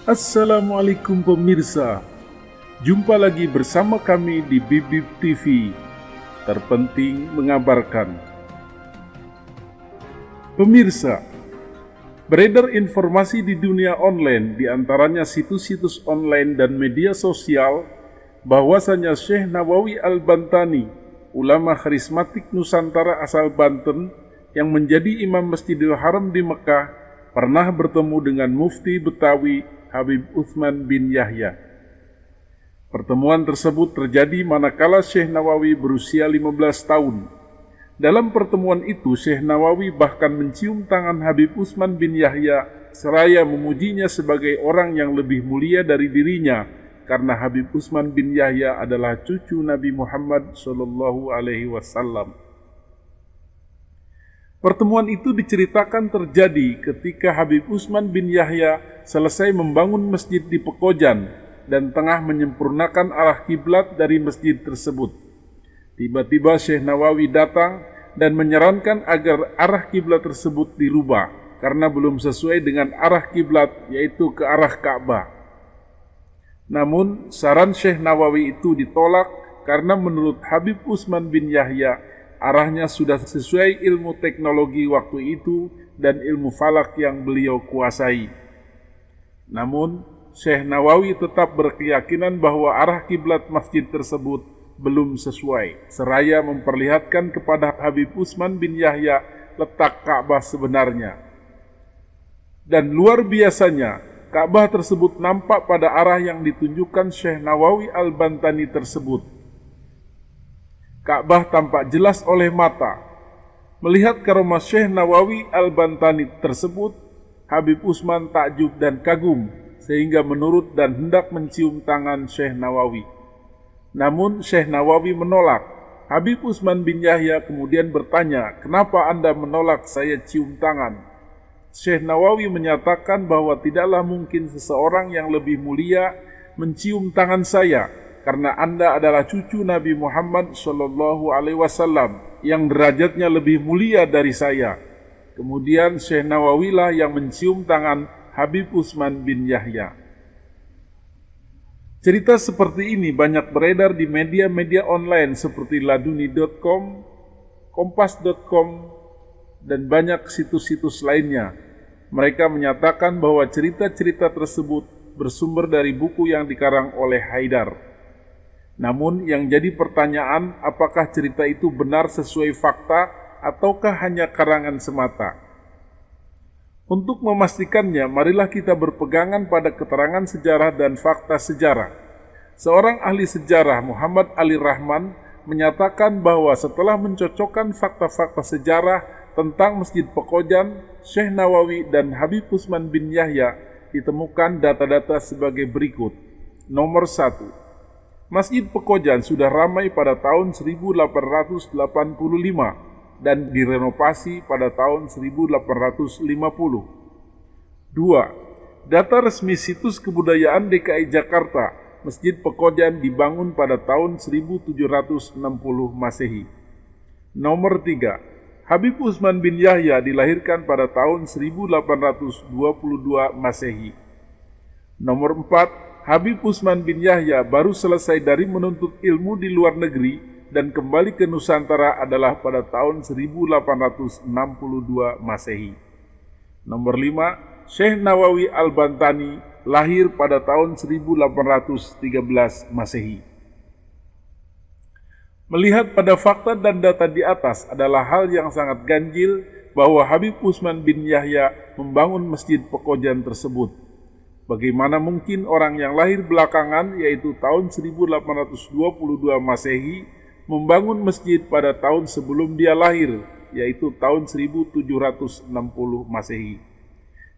Assalamualaikum pemirsa, jumpa lagi bersama kami di Bibib TV, terpenting mengabarkan. Pemirsa, beredar informasi di dunia online, diantaranya situs-situs online dan media sosial, bahwasanya Syekh Nawawi Al-Bantani, ulama karismatik Nusantara asal Banten, yang menjadi imam Masjidil Haram di Mekah, pernah bertemu dengan Mufti Betawi Habib Utsman bin Yahya. Pertemuan tersebut terjadi manakala Syekh Nawawi berusia 15 tahun. Dalam pertemuan itu, Syekh Nawawi bahkan mencium tangan Habib Utsman bin Yahya seraya memujinya sebagai orang yang lebih mulia dari dirinya, karena Habib Utsman bin Yahya adalah cucu Nabi Muhammad SAW. Pertemuan itu diceritakan terjadi ketika Habib Utsman bin Yahya selesai membangun masjid di Pekojan dan tengah menyempurnakan arah kiblat dari masjid tersebut. Tiba-tiba Syekh Nawawi datang dan menyarankan agar arah kiblat tersebut dirubah karena belum sesuai dengan arah kiblat, yaitu ke arah Ka'bah. Namun saran Syekh Nawawi itu ditolak karena menurut Habib Utsman bin Yahya arahnya sudah sesuai ilmu teknologi waktu itu dan ilmu falak yang beliau kuasai. Namun, Syekh Nawawi tetap berkeyakinan bahwa arah kiblat masjid tersebut belum sesuai, seraya memperlihatkan kepada Habib Utsman bin Yahya letak Ka'bah sebenarnya. Dan luar biasanya, Ka'bah tersebut nampak pada arah yang ditunjukkan Syekh Nawawi Al-Bantani tersebut. Ka'bah tampak jelas oleh mata. Melihat karomah Syekh Nawawi Al-Bantani tersebut, Habib Utsman takjub dan kagum, sehingga menurut dan hendak mencium tangan Syekh Nawawi. Namun Syekh Nawawi menolak. Habib Utsman bin Yahya kemudian bertanya, "Kenapa Anda menolak saya cium tangan?" Syekh Nawawi menyatakan bahwa tidaklah mungkin seseorang yang lebih mulia mencium tangan saya, karena Anda adalah cucu Nabi Muhammad SAW yang derajatnya lebih mulia dari saya. Kemudian Syekh Nawawi lah yang mencium tangan Habib Utsman bin Yahya. Cerita seperti ini banyak beredar di media-media online seperti laduni.com, kompas.com, dan banyak situs-situs lainnya. Mereka menyatakan bahwa cerita-cerita tersebut bersumber dari buku yang dikarang oleh Haidar. Namun yang jadi pertanyaan, apakah cerita itu benar sesuai fakta ataukah hanya karangan semata? Untuk memastikannya, marilah kita berpegangan pada keterangan sejarah dan fakta sejarah. Seorang ahli sejarah, Muhammad Ali Rahman, menyatakan bahwa setelah mencocokkan fakta-fakta sejarah tentang Masjid Pekojan, Syekh Nawawi dan Habib Utsman bin Yahya, ditemukan data-data sebagai berikut. Nomor 1. Masjid Pekojan sudah ramai pada tahun 1885 dan direnovasi pada tahun 1850. 2. Data resmi situs kebudayaan DKI Jakarta, Masjid Pekojan dibangun pada tahun 1760 Masehi. Nomor 3. Habib Utsman bin Yahya dilahirkan pada tahun 1822 Masehi. Nomor 4. Habib Utsman bin Yahya baru selesai dari menuntut ilmu di luar negeri dan kembali ke Nusantara adalah pada tahun 1862 Masehi. Nomor 5. Syekh Nawawi Al-Bantani lahir pada tahun 1813 Masehi. Melihat pada fakta dan data di atas adalah hal yang sangat ganjil bahwa Habib Utsman bin Yahya membangun Masjid Pekojan tersebut. Bagaimana mungkin orang yang lahir belakangan, yaitu tahun 1822 Masehi, membangun masjid pada tahun sebelum dia lahir, yaitu tahun 1760 Masehi.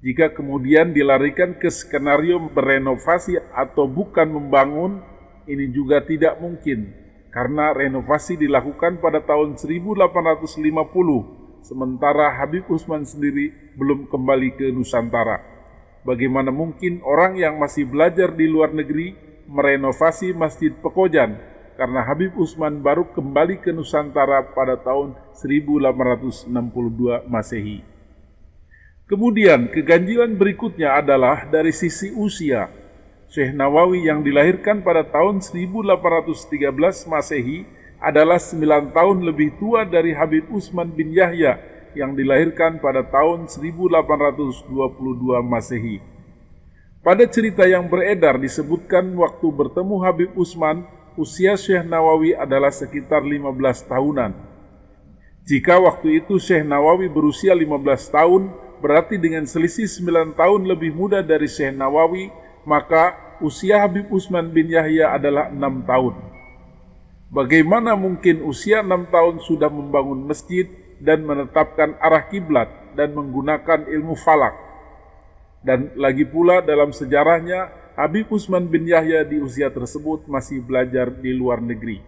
Jika kemudian dilarikan ke skenario berenovasi atau bukan membangun, ini juga tidak mungkin, karena renovasi dilakukan pada tahun 1850, sementara Habib Utsman sendiri belum kembali ke Nusantara. Bagaimana mungkin orang yang masih belajar di luar negeri merenovasi Masjid Pekojan, karena Habib Utsman baru kembali ke Nusantara pada tahun 1862 Masehi. Kemudian keganjilan berikutnya adalah dari sisi usia. Syekh Nawawi yang dilahirkan pada tahun 1813 Masehi adalah 9 tahun lebih tua dari Habib Utsman bin Yahya yang dilahirkan pada tahun 1822 Masehi. Pada cerita yang beredar disebutkan waktu bertemu Habib Utsman, usia Syekh Nawawi adalah sekitar 15 tahunan. Jika waktu itu Syekh Nawawi berusia 15 tahun, berarti dengan selisih 9 tahun lebih muda dari Syekh Nawawi, maka usia Habib Utsman bin Yahya adalah 6 tahun. Bagaimana mungkin usia 6 tahun sudah membangun masjid dan menetapkan arah kiblat dan menggunakan ilmu falak? Dan lagi pula dalam sejarahnya, Habib Utsman bin Yahya di usia tersebut masih belajar di luar negeri.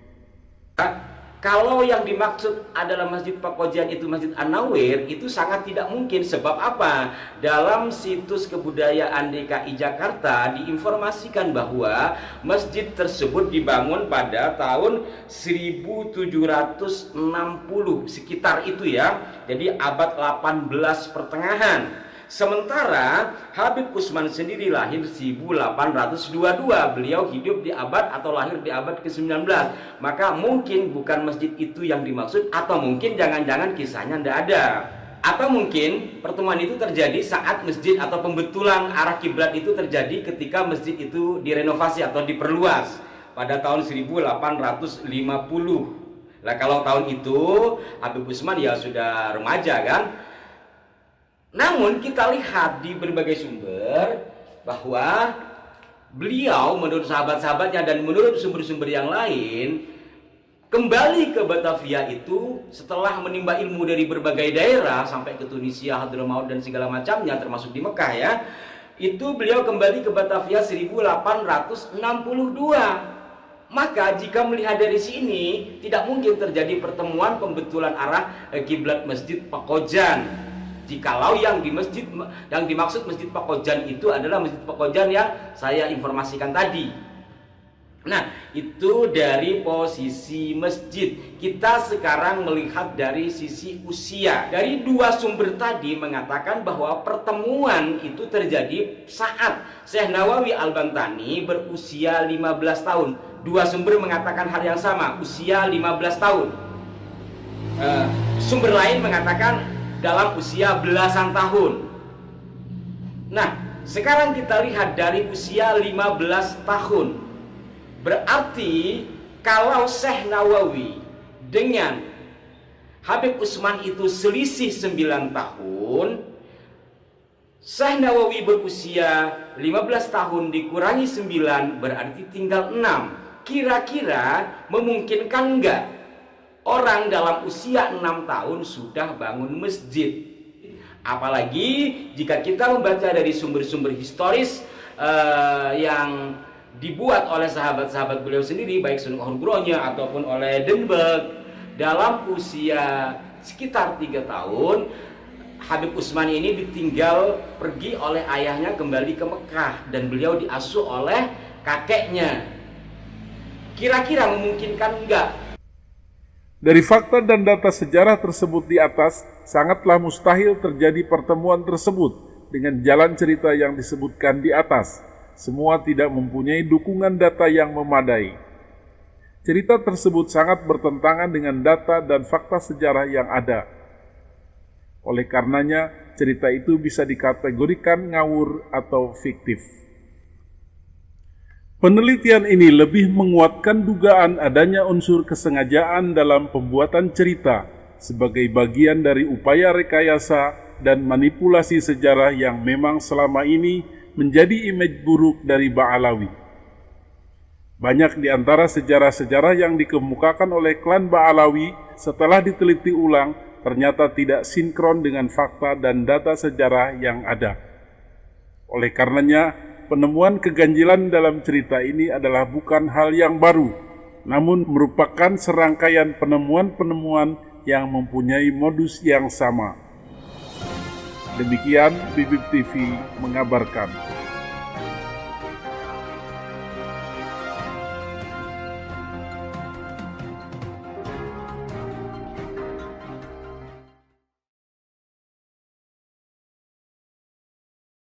Kalau yang dimaksud adalah Masjid Pakojan itu Masjid An-Nawir, itu sangat tidak mungkin. Sebab apa? Dalam situs kebudayaan DKI Jakarta diinformasikan bahwa masjid tersebut dibangun pada tahun 1760, sekitar itu ya. Jadi abad 18 pertengahan. Sementara Habib Utsman sendiri lahir 1822. Beliau hidup di abad atau lahir di abad ke-19. Maka mungkin bukan masjid itu yang dimaksud, atau mungkin jangan-jangan kisahnya tidak ada. Atau mungkin pertemuan itu terjadi saat masjid atau pembetulan arah kiblat itu terjadi ketika masjid itu direnovasi atau diperluas pada tahun 1850. Nah, kalau tahun itu Habib Utsman ya sudah remaja kan. Namun kita lihat di berbagai sumber bahwa beliau menurut sahabat-sahabatnya dan menurut sumber-sumber yang lain kembali ke Batavia itu setelah menimba ilmu dari berbagai daerah sampai ke Tunisia, Hadramaut dan segala macamnya termasuk di Mekah ya. Itu beliau kembali ke Batavia 1862. Maka jika melihat dari sini tidak mungkin terjadi pertemuan pembetulan arah kiblat Masjid Pakojan. Jikalau yang dimaksud Masjid Pakojan itu adalah Masjid Pakojan yang saya informasikan tadi. Nah, itu dari posisi masjid. Kita sekarang melihat dari sisi usia. Dari dua sumber tadi mengatakan bahwa pertemuan itu terjadi saat Syekh Nawawi Al-Bantani berusia 15 tahun. Dua sumber mengatakan hal yang sama, usia 15 tahun. Sumber lain mengatakan dalam usia belasan tahun. Nah, sekarang kita lihat dari usia 15 tahun. Berarti kalau Syekh Nawawi dengan Habib Utsman itu selisih 9 tahun, Syekh Nawawi berusia 15 tahun dikurangi 9 berarti tinggal 6. Kira-kira memungkinkan enggak orang dalam usia 6 tahun sudah bangun masjid? Apalagi jika kita membaca dari sumber-sumber historis yang dibuat oleh sahabat-sahabat beliau sendiri, baik Sunan Nugronya ataupun oleh Denberg, dalam usia sekitar 3 tahun Habib Utsman ini ditinggal pergi oleh ayahnya kembali ke Mekah dan beliau diasuh oleh kakeknya. Kira-kira memungkinkan enggak? Dari fakta dan data sejarah tersebut di atas, sangatlah mustahil terjadi pertemuan tersebut dengan jalan cerita yang disebutkan di atas. Semua tidak mempunyai dukungan data yang memadai. Cerita tersebut sangat bertentangan dengan data dan fakta sejarah yang ada. Oleh karenanya, cerita itu bisa dikategorikan ngawur atau fiktif. Penelitian ini lebih menguatkan dugaan adanya unsur kesengajaan dalam pembuatan cerita sebagai bagian dari upaya rekayasa dan manipulasi sejarah yang memang selama ini menjadi image buruk dari Ba'alawi. Banyak di antara sejarah-sejarah yang dikemukakan oleh klan Ba'alawi setelah diteliti ulang ternyata tidak sinkron dengan fakta dan data sejarah yang ada. Oleh karenanya, penemuan keganjilan dalam cerita ini adalah bukan hal yang baru, namun merupakan serangkaian penemuan-penemuan yang mempunyai modus yang sama. Demikian Bibip TV mengabarkan.